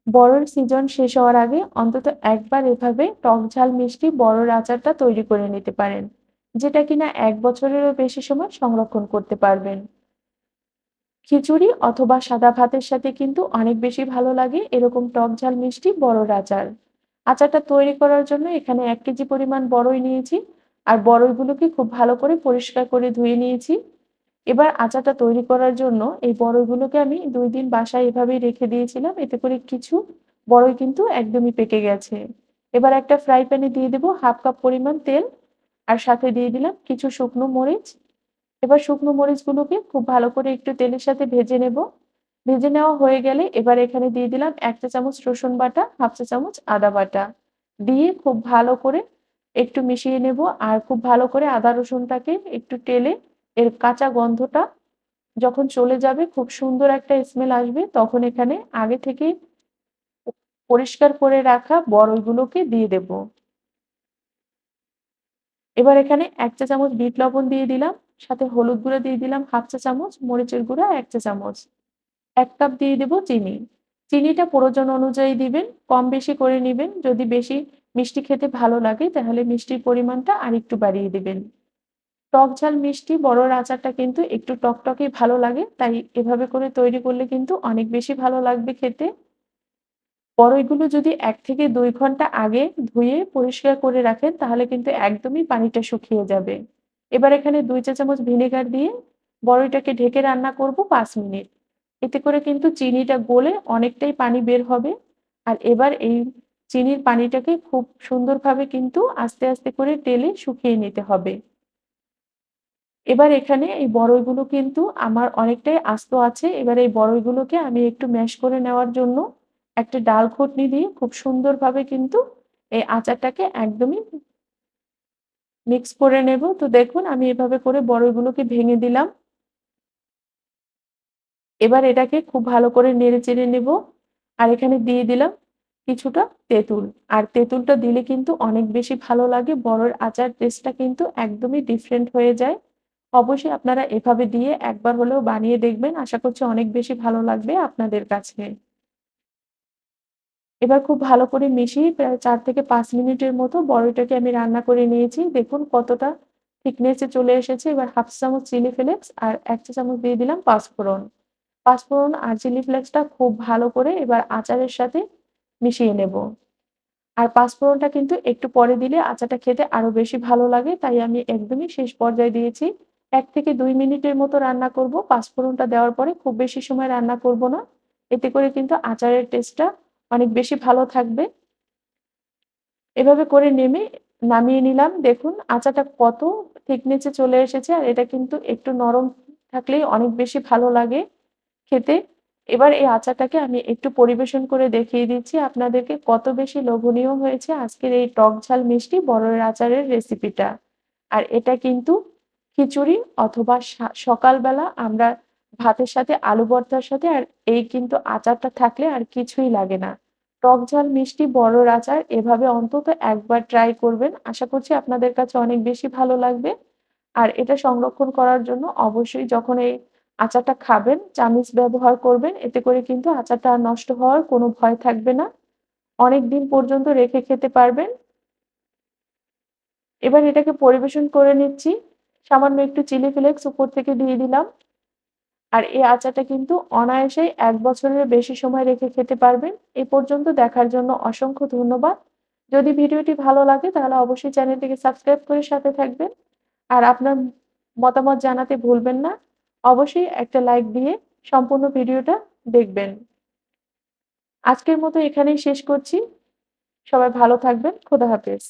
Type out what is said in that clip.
বড়র season শেষ হওয়ার আগে অন্তত একবার এভাবে টক ঝাল মিষ্টি বড়র আচারটা তৈরি করে নিতে পারেন, যেটা কিনা ১ বছরেরও বেশি সময় সংরক্ষণ করতে পারবেন। খিচুড়ি অথবা সাদা ভাতের সাথে কিন্তু অনেক বেশি ভালো লাগে এরকম টক ঝাল মিষ্টি বড়র আচার। আচারটা তৈরি করার জন্য এখানে ১ কেজি পরিমাণ বড়ই নিয়েছি। আর বড়ইগুলোকে খুব ভালো করে পরিষ্কার করে ধুয়ে নিয়েছি। এবার আচারটা তৈরি করার জন্য এই বড়ইগুলোকে আমি ২ দিন বাসায় এভাবেই রেখে দিয়েছিলাম। এতে করে কিছু বড়ই কিন্তু একদমই পেকে গেছে। এবার একটা ফ্রাই প্যানে দিয়ে দেব ১/২ কাপ পরিমাণ তেল, আর সাথে দিয়ে দিলাম কিছু শুকনো মরিচ। এবার শুকনো মরিচগুলোকে খুব ভালো করে একটু তেলের সাথে ভেজে নেব। ভেজে নেওয়া হয়ে গেলে এবার এখানে দিয়ে দিলাম ১ চা চামচ রসুন বাটা, ১/২ চা চামচ আদা বাটা। দিয়ে খুব ভালো করে একটু মিশিয়ে নেব। আর খুব ভালো করে আদা রসুনটাকে একটু টেলে এর কাঁচা গন্ধটা যখন চলে যাবে, খুব সুন্দর একটা স্মেল আসবে, তখন এখানে আগে থেকে পরিষ্কার করে রাখা বড়ইগুলোকে দিয়ে দেব। এবার এখানে ১ চা চামচ বিট লবণ দিয়ে দিলাম। সাথে হলুদ গুঁড়া দিয়ে দিলাম ১/২ চা চামচ, মরিচের গুঁড়া ১ চা চামচ। ১ কাপ দিয়ে দেব চিনি। চিনিটা প্রয়োজন অনুযায়ী দিবেন, কম বেশি করে নিবেন। যদি বেশি মিষ্টি খেতে ভালো লাগে তাহলে মিষ্টির পরিমাণটা আরেকটু বাড়িয়ে দিবেন। টক ঝাল মিষ্টি বড়র আচারটা কিন্তু একটু টকটকেই ভালো লাগে। তাই এভাবে করে তৈরি করলে কিন্তু অনেক বেশি ভালো লাগবে খেতে। বড়ইগুলো যদি ১ থেকে ২ ঘন্টা আগে ধুয়ে পরিষ্কার করে রাখেন তাহলে কিন্তু একদমই পানিটা শুকিয়ে যাবে। এবার এখানে ২ চা চামচ ভিনেগার দিয়ে বড়ইটাকে ঢেকে রান্না করব ৫ মিনিট। এতে করে কিন্তু চিনিটা গলে অনেকটাই পানি বের হবে। আর এবার এই চিনির পানিটাকে খুব সুন্দরভাবে কিন্তু আস্তে, আস্তে করে টেলে শুকিয়ে নিতে হবে। এবার এখানে এই বড়ইগুলো কিন্তু আমার অনেকটাই আস্ত আছে। এবার এই বড়ইগুলোকে আমি একটু ম্যাশ করে নেওয়ার জন্য একটা ডাল ঘুটনি দিয়ে খুব সুন্দরভাবে কিন্তু এই আচারটাকে একদমই মিক্স করে নেব। তো দেখুন আমি এভাবে করে বড়ইগুলোকে ভেঙে দিলাম। এবার এটাকে খুব ভালো করে নেড়ে-চেড়ে নেব। আর এখানে দিয়ে দিলাম কিছুটা তেঁতুল। আর তেঁতুলটা দিলে কিন্তু অনেক বেশি ভালো লাগে। বড়র আচার টেস্টটা কিন্তু একদমই ডিফারেন্ট হয়ে যায়। অবশ্যই আপনারা এভাবে দিয়ে একবার হলেও বানিয়ে দেখবেন। আশা করছি অনেক বেশি ভালো লাগবে আপনাদের কাছে। এবার খুব ভালো করে মিশিয়ে প্রায় ৪ থেকে ৫ মিনিটের মতো বড়ইটাকে আমি রান্না করে নিয়েছি। দেখুন কতটা থিকনেস এ চলে এসেছে। এবার ১/২ চা চামচ চিলি ফ্লেক্স আর ১ চা চামচ দিয়ে দিলাম পাঁচফোড়ন। পাঁচফোড়ন আর চিলি ফ্লেক্সটা খুব ভালো করে এবার আচারের সাথে মিশিয়ে নেব। আর পাঁচফোড়নটা কিন্তু একটু পরে দিলে আচারটা খেতে আরো বেশি ভালো লাগে। তাই আমি একদমই শেষ পর্যায়ে দিয়েছি। ১ থেকে ২ মিনিটের মতো রান্না করব। পাঁচফোড়নটা দেওয়ার পরে খুব বেশি সময় রান্না করব না। এতে করে কিন্তু আচারের টেস্টটা অনেক বেশি ভালো থাকবে। এভাবে করে নামিয়ে নিলাম। দেখুন আচারটা কত থিকনেস এ চলে এসেছে। আর এটা কিন্তু একটু নরম থাকলেই অনেক বেশি ভালো লাগে খেতে। এবার এই আচারটাকে আমি একটু পরিবেশন করে দেখিয়ে দিচ্ছি আপনাদেরকে কত বেশি লোভনীয় হয়েছে আজকের এই টক ঝাল মিষ্টি বড়ইয়ের আচারের রেসিপিটা। আর এটা কিন্তু খিচুড়ি অথবা সকালবেলা আমরা ভাতের সাথে আলু ভর্তার সাথে আর এই কিন্তু আচারটা থাকলে আর কিছুই লাগে না। টক ঝাল মিষ্টি বড়র আচার এভাবে অন্তত একবার ট্রাই করবেন। আশা করছি আপনাদের কাছে অনেক বেশি ভালো লাগবে। আর এটা সংরক্ষণ করার জন্য অবশ্যই যখন এই আচারটা খাবেন চামিচ ব্যবহার করবেন। এতে করে কিন্তু আচারটা আর নষ্ট হওয়ার কোনো ভয় থাকবে না। অনেকদিন পর্যন্ত রেখে খেতে পারবেন। এবার এটাকে পরিবেশন করে নিচ্ছি। সামান্য একটু চিলি ফ্লেক্স উপর থেকে দিয়ে দিলাম। আর এই আচারটা কিন্তু অনায়াসেই ১ বছরের বেশি সময় রেখে খেতে পারবেন। এ পর্যন্ত দেখার জন্য অসংখ্য ধন্যবাদ। যদি ভিডিওটি ভালো লাগে তাহলে অবশ্যই চ্যানেলটিকে সাবস্ক্রাইব করে সাথে থাকবেন। আর আপনার মতামত জানাতে ভুলবেন না। অবশ্যই একটা লাইক দিয়ে সম্পূর্ণ ভিডিওটা দেখবেন। আজকের মতো এখানেই শেষ করছি। সবাই ভালো থাকবেন। খোদা হাফেজ।